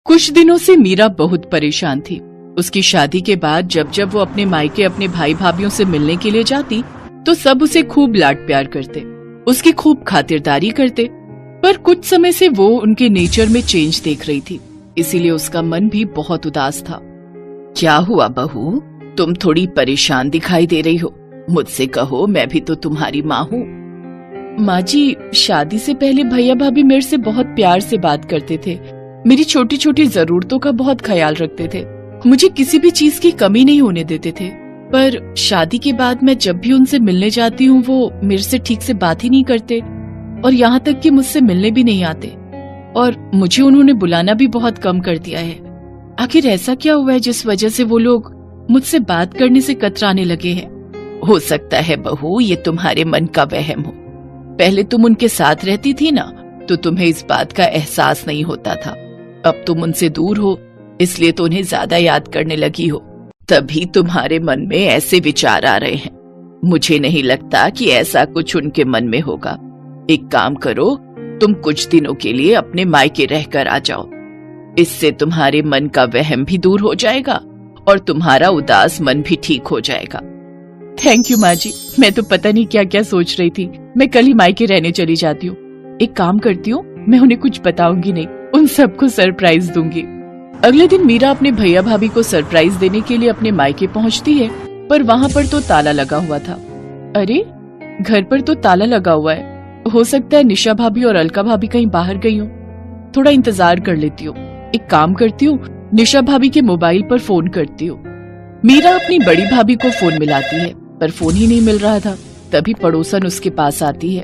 कुछ दिनों से मीरा बहुत परेशान थी। उसकी शादी के बाद जब जब वो अपने मायके अपने भाई भाभीयों से मिलने के लिए जाती तो सब उसे खूब लाड प्यार करते, उसकी खूब खातिरदारी करते। पर कुछ समय से वो उनके नेचर में चेंज देख रही थी, इसीलिए उसका मन भी बहुत उदास था। क्या हुआ बहू, तुम थोड़ी परेशान दिखाई दे रही हो? मुझसे कहो, मैं भी तो तुम्हारी माँ हूँ। माँ जी, शादी से पहले भैया भाभी मेरे से बहुत प्यार से बात करते थे, मेरी छोटी छोटी जरूरतों का बहुत ख्याल रखते थे, मुझे किसी भी चीज की कमी नहीं होने देते थे। पर शादी के बाद मैं जब भी उनसे मिलने जाती हूँ वो मेरे से ठीक से बात ही नहीं करते और यहाँ तक कि मुझसे मिलने भी नहीं आते, और मुझे उन्होंने बुलाना भी बहुत कम कर दिया है। आखिर ऐसा क्या हुआ है जिस वजह से वो लोग मुझसे बात करने से कतराने लगे हैं? हो सकता है बहू ये तुम्हारे मन का वहम हो। पहले तुम उनके साथ रहती थी ना, तो तुम्हें इस बात का एहसास नहीं होता था। अब तुम उनसे दूर हो, इसलिए तो उन्हें ज्यादा याद करने लगी हो, तभी तुम्हारे मन में ऐसे विचार आ रहे हैं। मुझे नहीं लगता कि ऐसा कुछ उनके मन में होगा। एक काम करो, तुम कुछ दिनों के लिए अपने मायके रहकर आ जाओ, इससे तुम्हारे मन का वहम भी दूर हो जाएगा और तुम्हारा उदास मन भी ठीक हो जाएगा। थैंक यू माँ जी, मैं तो पता नहीं क्या क्या सोच रही थी। मैं कल ही मायके रहने चली जाती हूँ। एक काम करती हूँ, मैं उन्हें कुछ बताऊंगी नहीं, उन सबको सरप्राइज दूंगी। अगले दिन मीरा अपने भैया भाभी को सरप्राइज देने के लिए अपने मायके पहुँचती है, पर वहाँ पर तो ताला लगा हुआ था। अरे, घर पर तो ताला लगा हुआ है, हो सकता है निशा भाभी और अलका भाभी कहीं बाहर गई हो। थोड़ा इंतजार कर लेती हूँ। एक काम करती हूँ, निशा भाभी के मोबाइल पर फोन करती हूँ। मीरा अपनी बड़ी भाभी को फोन मिलाती है, पर फोन ही नहीं मिल रहा था। तभी पड़ोसन उसके पास आती है।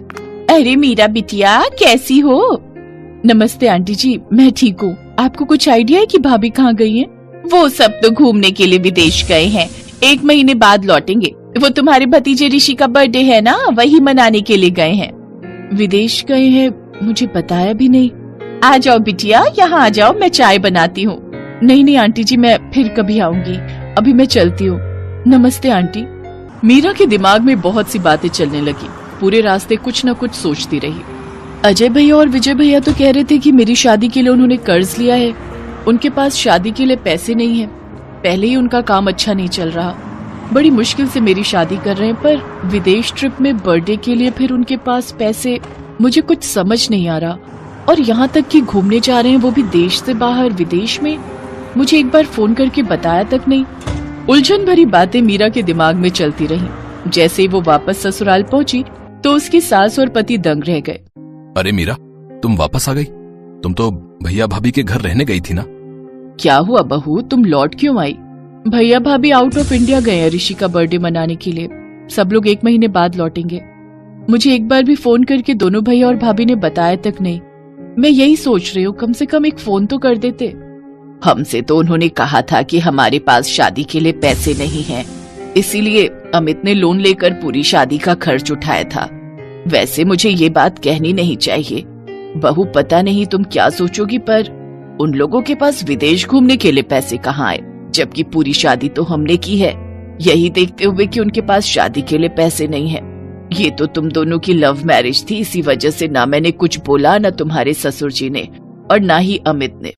अरे मीरा बिटिया, कैसी हो? नमस्ते आंटी जी, मैं ठीक हूँ। आपको कुछ आइडिया है कि भाभी कहाँ गई हैं? वो सब तो घूमने के लिए विदेश गए हैं, 1 महीने बाद लौटेंगे। वो तुम्हारे भतीजे ऋषि का बर्थडे है ना, वही मनाने के लिए गए हैं। विदेश गए हैं? मुझे बताया भी नहीं। आ जाओ बिटिया, यहाँ आ जाओ, मैं चाय बनाती हूँ। नहीं आंटी जी, मैं फिर कभी आऊंगी, अभी मैं चलती हूँ। नमस्ते आंटी। मीरा के दिमाग में बहुत सी बातें चलने लगी। पूरे रास्ते कुछ न कुछ सोचती रही। अजय भैया और विजय भैया तो कह रहे थे कि मेरी शादी के लिए उन्होंने कर्ज लिया है, उनके पास शादी के लिए पैसे नहीं है। पहले ही उनका काम अच्छा नहीं चल रहा, बड़ी मुश्किल से मेरी शादी कर रहे हैं, पर विदेश ट्रिप में बर्थडे के लिए फिर उनके पास पैसे, मुझे कुछ समझ नहीं आ रहा। और यहाँ तक कि घूमने जा रहे हैं, वो भी देश से बाहर, विदेश में। मुझे एक बार फोन करके बताया तक नहीं। उलझन भरी बातें मीरा के दिमाग में चलती रहीं। जैसे ही वो वापस ससुराल पहुंची तो उसकी सास और पति दंग रह गए। अरे मीरा, तुम वापस आ गई? तुम तो भैया भाभी के घर रहने गई थी ना? क्या हुआ बहू, तुम लौट क्यों आई? भैया भाभी आउट ऑफ इंडिया गए हैं ऋषि का बर्थडे मनाने के लिए। सब लोग 1 महीने बाद लौटेंगे। मुझे एक बार भी फोन करके दोनों भैया और भाभी ने बताया तक नहीं। मैं यही सोच रही हूँ, कम से कम एक फोन तो कर देते। हमसे तो उन्होंने कहा था कि हमारे पास शादी के लिए पैसे नहीं हैं, इसीलिए अमित ने लोन लेकर पूरी शादी का खर्च उठाया था। वैसे मुझे ये बात कहनी नहीं चाहिए बहू, पता नहीं तुम क्या सोचोगी, पर उन लोगों के पास विदेश घूमने के लिए पैसे कहाँ आए, जबकि पूरी शादी तो हमने की है। यही देखते हुए कि उनके पास शादी के लिए पैसे नहीं है। ये तो तुम दोनों की लव मैरिज थी, इसी वजह से ना मैंने कुछ बोला, ना तुम्हारे ससुर जी ने, और ना ही अमित ने।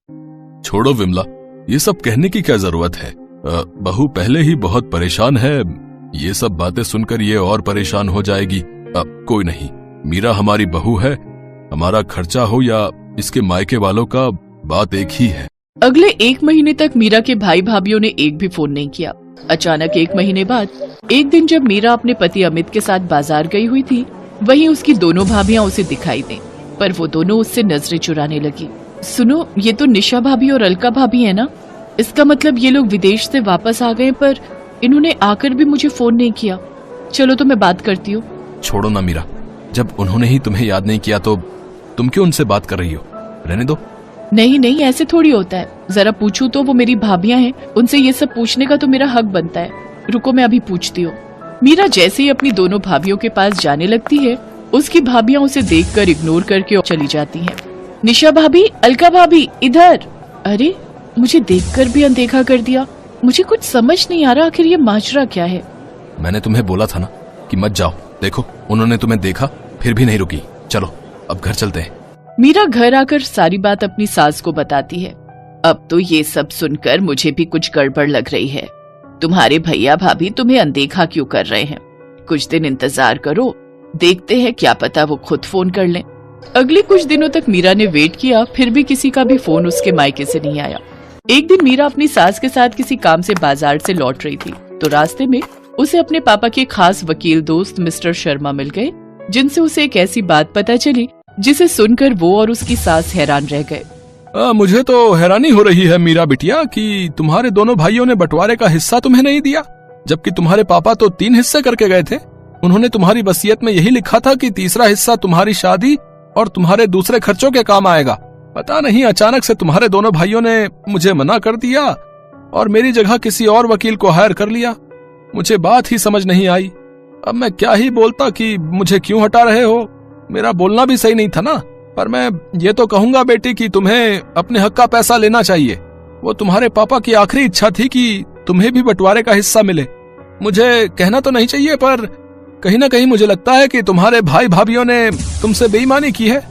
छोड़ो विमला, ये सब कहने की क्या जरूरत है? बहू पहले ही बहुत परेशान है, ये सब बातें सुनकर ये और परेशान हो जाएगी। कोई नहीं, मीरा हमारी बहू है, हमारा खर्चा हो या इसके मायके वालों का, बात एक ही है। अगले 1 महीने तक मीरा के भाई भाभीओं ने एक भी फोन नहीं किया। अचानक 1 महीने बाद एक दिन जब मीरा अपने पति अमित के साथ बाजार गई हुई थी, वहीं उसकी दोनों भाभियां उसे दिखाई दें, पर वो दोनों उससे नजरें चुराने लगी। सुनो, ये तो निशा भाभी और अलका भाभी है ना? इसका मतलब ये लोग विदेश से वापस आ गए, पर इन्होंने आकर भी मुझे फोन नहीं किया। चलो तो मैं बात करती हूँ। छोड़ो ना मीरा, जब उन्होंने ही तुम्हें याद नहीं किया तो तुम क्यों उनसे बात कर रही हो? रहने दो। नहीं, ऐसे थोड़ी होता है। जरा पूछूं तो वो मेरी भाभियां हैं, उनसे ये सब पूछने का तो मेरा हक बनता है। रुको, मैं अभी पूछती हूँ। मीरा जैसे ही अपनी दोनों भाभियों के पास जाने लगती है, उसकी भाभियां उसे देखकर इग्नोर करके चली जाती हैं। निशा भाभी, अलका भाभी, इधर। अरे, मुझे देखकर भी अनदेखा कर दिया। मुझे कुछ समझ नहीं आ रहा, आखिर ये माजरा क्या है? मैंने तुम्हें बोला था ना कि मत जाओ। देखो, उन्होंने तुम्हें देखा फिर भी नहीं रुकी। चलो अब घर चलते हैं। मीरा घर आकर सारी बात अपनी सास को बताती है। अब तो ये सब सुनकर मुझे भी कुछ गड़बड़ लग रही है। तुम्हारे भैया भाभी तुम्हें अनदेखा क्यों कर रहे हैं? कुछ दिन इंतजार करो, देखते हैं, क्या पता वो खुद फोन कर लें। अगले कुछ दिनों तक मीरा ने वेट किया, फिर भी किसी का भी फोन उसके मायके से नहीं आया। एक दिन मीरा अपनी सास के साथ किसी काम से बाजार से लौट रही थी, तो रास्ते में उसे अपने पापा के खास वकील दोस्त मिस्टर शर्मा मिल गए, जिनसे उसे एक ऐसी बात पता चली जिसे सुनकर वो और उसकी सास हैरान रह गए। मुझे तो हैरानी हो रही है मीरा बिटिया कि तुम्हारे दोनों भाइयों ने बंटवारे का हिस्सा तुम्हें नहीं दिया, जबकि तुम्हारे पापा तो 3 हिस्से करके गए थे। उन्होंने तुम्हारी वसीयत में यही लिखा था कि तीसरा हिस्सा तुम्हारी शादी और तुम्हारे दूसरे खर्चों के काम आएगा। पता नहीं अचानक से तुम्हारे दोनों भाइयों ने मुझे मना कर दिया और मेरी जगह किसी और वकील को हायर कर लिया। मुझे बात ही समझ नहीं आई। अब मैं क्या ही बोलता कि मुझे क्यों हटा रहे हो। मेरा बोलना भी सही नहीं था ना, पर मैं ये तो कहूंगा बेटी कि तुम्हें अपने हक का पैसा लेना चाहिए। वो तुम्हारे पापा की आखिरी इच्छा थी कि तुम्हें भी बंटवारे का हिस्सा मिले। मुझे कहना तो नहीं चाहिए, पर कहीं ना कहीं मुझे लगता है कि तुम्हारे भाई भाभीियों ने तुमसे बेईमानी की है।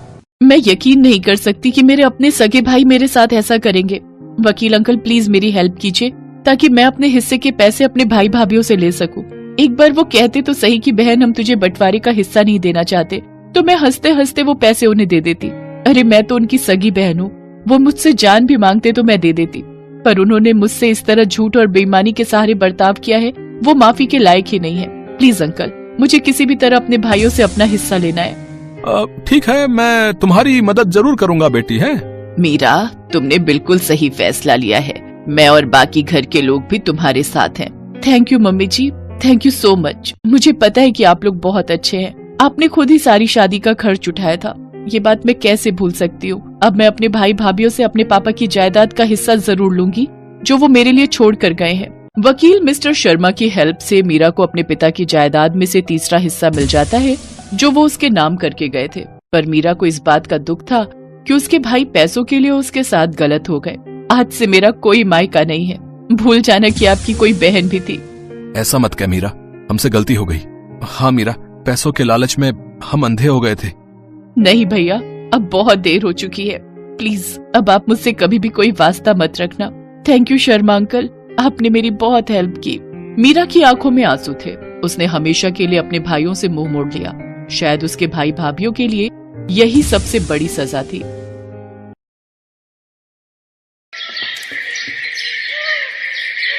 मैं यकीन नहीं कर सकती कि मेरे अपने सगे भाई मेरे साथ ऐसा करेंगे। वकील अंकल प्लीज मेरी हेल्प कीजिए, ताकि मैं अपने हिस्से के पैसे अपने भाई भाभीियों से ले सकूं। एक बार वो कहते तो सही कि बहन हम तुझे बंटवारे का हिस्सा नहीं देना चाहते, तो मैं हंसते हंसते वो पैसे उन्हें दे देती। अरे मैं तो उनकी सगी बहन हूँ, वो मुझसे जान भी मांगते तो मैं दे देती, पर उन्होंने मुझसे इस तरह झूठ और बेईमानी के सहारे बर्ताव किया है, वो माफी के लायक ही नहीं है। प्लीज अंकल, मुझे किसी भी तरह अपने भाइयों से अपना हिस्सा लेना है। ठीक है, मैं तुम्हारी मदद जरूर करूंगा बेटी। है मीरा, तुमने बिल्कुल सही फैसला लिया है। मैं और बाकी घर के लोग भी तुम्हारे साथ हैं। Thank you mummy ji, thank you so much. मुझे पता है कि आप लोग बहुत अच्छे हैं। आपने खुद ही सारी शादी का खर्च उठाया था, ये बात मैं कैसे भूल सकती हूँ। अब मैं अपने भाई भाभीियों से अपने पापा की जायदाद का हिस्सा जरूर लूंगी, जो वो मेरे लिए छोड़ कर गए हैं। वकील मिस्टर शर्मा की हेल्प से मीरा को अपने पिता की जायदाद में से तीसरा हिस्सा मिल जाता है, जो वो उसके नाम करके गए थे। पर मीरा को इस बात का दुख था कि उसके भाई पैसों के लिए उसके साथ गलत हो गए। आज से मेरा कोई मायका नहीं है। भूल जाना कि आपकी कोई बहन भी थी। ऐसा मत कह मीरा, हमसे गलती हो गई। हाँ मीरा, पैसों के लालच में हम अंधे हो गए थे। नहीं भैया, अब बहुत देर हो चुकी है। प्लीज अब आप मुझसे कभी भी कोई वास्ता मत रखना। थैंक यू शर्मा अंकल, आपने मेरी बहुत हेल्प की। मीरा की आंखों में आंसू थे। उसने हमेशा के लिए अपने भाइयों से मुंह मोड़ लिया। शायद उसके भाई भाभीियों के लिए यही सबसे बड़ी सजा थी।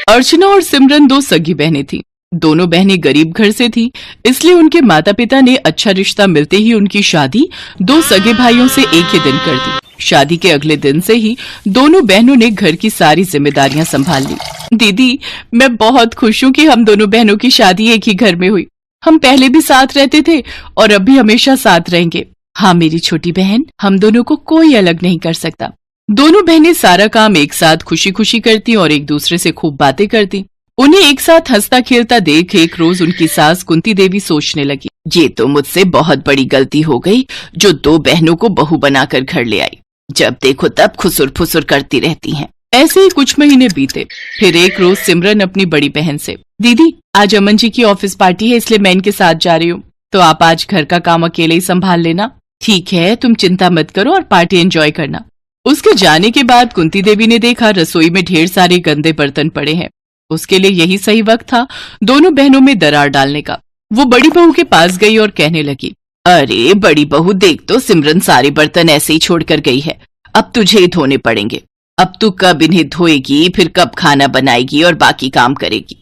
अर्चना और सिमरन 2 सगी बहनें थीं। दोनों बहनें गरीब घर से थीं, इसलिए उनके माता पिता ने अच्छा रिश्ता मिलते ही उनकी शादी 2 सगे भाइयों से एक ही दिन कर दी। शादी के अगले दिन से ही दोनों बहनों ने घर की सारी जिम्मेदारियां संभाल ली। दीदी, मैं बहुत खुश हूँ कि हम दोनों बहनों की शादी एक ही घर में हुई। हम पहले भी साथ रहते थे और अब भी हमेशा साथ रहेंगे। हाँ मेरी छोटी बहन, हम दोनों को कोई अलग नहीं कर सकता। दोनों बहनें सारा काम एक साथ खुशी खुशी करती और एक दूसरे से खूब बातें करती। उन्हें एक साथ हंसता खेलता देख एक रोज उनकी सास कुंती देवी सोचने लगी, ये तो मुझसे बहुत बड़ी गलती हो गई जो 2 बहनों को बहू बनाकर घर ले आई। जब देखो तब खुसुर फुसुर करती रहती हैं। ऐसे ही कुछ महीने बीते। फिर एक रोज सिमरन अपनी बड़ी बहन से, दीदी आज अमन जी की ऑफिस पार्टी है, इसलिए मैं इनके साथ जा रही हूँ, तो आप आज घर का काम अकेले ही संभाल लेना। ठीक है, तुम चिंता मत करो और पार्टी एंजॉय करना। उसके जाने के बाद कुंती देवी ने देखा रसोई में ढेर सारे गंदे बर्तन पड़े हैं। उसके लिए यही सही वक्त था दोनों बहनों में दरार डालने का। वो बड़ी बहू के पास गई और कहने लगी, अरे बड़ी बहू, देख तो सिमरन सारे बर्तन ऐसे ही छोड़कर गई है, अब तुझे ही धोने पड़ेंगे। अब तू कब इन्हें धोएगी, फिर कब खाना बनाएगी और बाकी काम करेगी।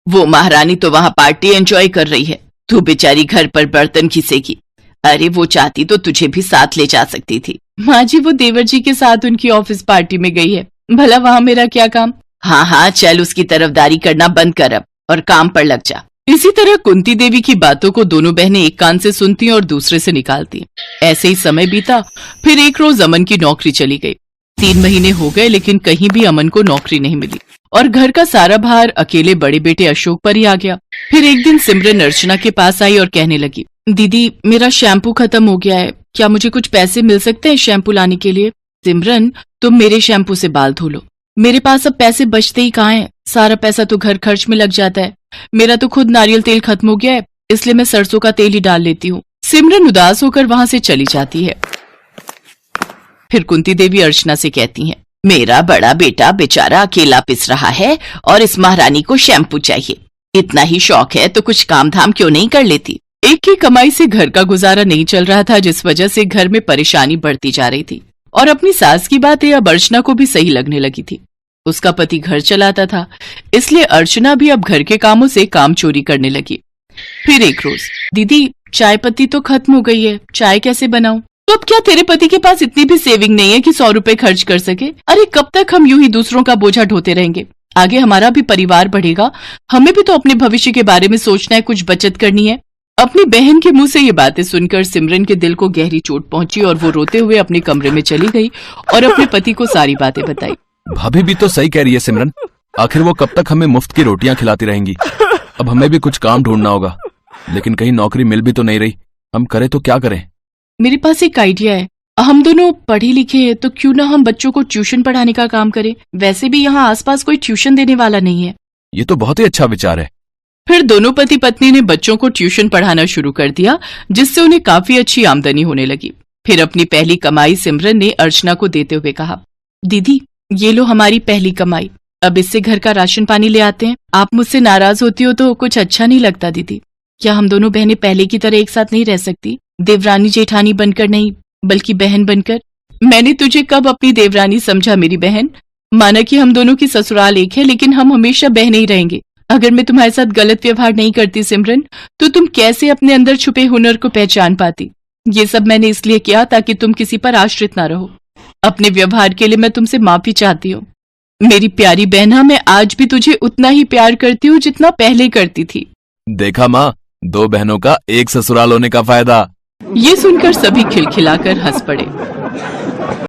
वो महारानी तो वहां पार्टी एंजॉय कर रही है, तू बेचारी घर पर बर्तन घिसेगी। अरे वो चाहती तो तुझे भी साथ ले जा सकती थी। माँ जी, वो देवर जी के साथ उनकी ऑफिस पार्टी में गई है, भला वहाँ मेरा क्या काम। हाँ हाँ, चल उसकी तरफदारी करना बंद कर अब और काम पर लग जा। इसी तरह कुंती देवी की बातों को दोनों बहनें एक कान से सुनती और दूसरे से निकालती। ऐसे ही समय बीता। फिर एक रोज अमन की नौकरी चली गई। 3 महीने हो गए, लेकिन कहीं भी अमन को नौकरी नहीं मिली और घर का सारा भार अकेले बड़े बेटे अशोक पर ही आ गया। फिर एक दिन सिमरन अर्चना के पास आई और कहने लगी, दीदी मेरा शैम्पू खत्म हो गया है, क्या मुझे कुछ पैसे मिल सकते हैं शैम्पू लाने के लिए। सिमरन, तुम मेरे शैम्पू से बाल धो लो, मेरे पास अब पैसे बचते ही कहाँ हैं, सारा पैसा तो घर खर्च में लग जाता है। मेरा तो खुद नारियल तेल खत्म हो गया है, इसलिए मैं सरसों का तेल ही डाल लेती हूँ। सिमरन उदास होकर वहां से चली जाती है। फिर कुंती देवी अर्चना से कहती हैं, मेरा बड़ा बेटा बेचारा अकेला पिस रहा है और इस महारानी को शैम्पू चाहिए। इतना ही शौक है तो कुछ काम धाम क्यों नहीं कर लेती। एक की कमाई से घर का गुजारा नहीं चल रहा था, जिस वजह से घर में परेशानी बढ़ती जा रही थी और अपनी सास की बातें अब अर्चना को भी सही लगने लगी थी। उसका पति घर चलाता था, इसलिए अर्चना भी अब घर के कामों से काम चोरी करने लगी। फिर एक रोज, दीदी चाय पत्ती तो खत्म हो गई है, चाय कैसे बनाऊं? तो अब क्या तेरे पति के पास इतनी भी सेविंग नहीं है कि 100 रुपए खर्च कर सके? अरे कब तक हम यूं ही दूसरों का बोझा ढोते रहेंगे? आगे हमारा भी परिवार बढ़ेगा, हमें भी तो अपने भविष्य के बारे में सोचना है, कुछ बचत करनी है। अपनी बहन के मुंह से ये बातें सुनकर सिमरन के दिल को गहरी चोट पहुंची और वो रोते हुए अपने कमरे में चली गई और अपने पति को सारी बातें बताई। भाभी भी तो सही कह रही है सिमरन, आखिर वो कब तक हमें मुफ्त की रोटियां खिलाती रहेंगी? अब हमें भी कुछ काम ढूंढना होगा, लेकिन कहीं नौकरी मिल भी तो नहीं रही। हम करें तो क्या करें? मेरे पास एक आइडिया है, हम दोनों पढ़े लिखे हैं तो क्यों ना हम बच्चों को ट्यूशन पढ़ाने का काम करें। वैसे भी यहाँ आसपास कोई ट्यूशन देने वाला नहीं है। ये तो बहुत ही अच्छा विचार है। फिर दोनों पति पत्नी ने बच्चों को ट्यूशन पढ़ाना शुरू कर दिया, जिससे उन्हें काफी अच्छी आमदनी होने लगी। फिर अपनी पहली कमाई सिमरन ने अर्चना को देते हुए कहा, दीदी ये लो हमारी पहली कमाई, अब इससे घर का राशन पानी ले आते हैं। आप मुझसे नाराज होती हो तो कुछ अच्छा नहीं लगता दीदी। क्या हम दोनों बहनें पहले की तरह एक साथ नहीं रह सकती? देवरानी जेठानी बनकर नहीं, बल्कि बहन बनकर। मैंने तुझे कब अपनी देवरानी समझा मेरी बहन? माना कि हम दोनों की ससुराल एक है, लेकिन हम हमेशा बहने ही रहेंगे। अगर मैं तुम्हारे साथ गलत व्यवहार नहीं करती सिमरन, तो तुम कैसे अपने अंदर छुपे हुनर को पहचान पाती? ये सब मैंने इसलिए किया ताकि तुम किसी पर आश्रित ना रहो। अपने व्यवहार के लिए मैं तुमसे माफी चाहती हूँ। मेरी प्यारी बहना, मैं आज भी तुझे उतना ही प्यार करती हूँ जितना पहले करती थी। देखा माँ, 2 बहनों का एक ससुराल होने का फायदा। ये सुनकर सभी खिलखिलाकर हंस पड़े।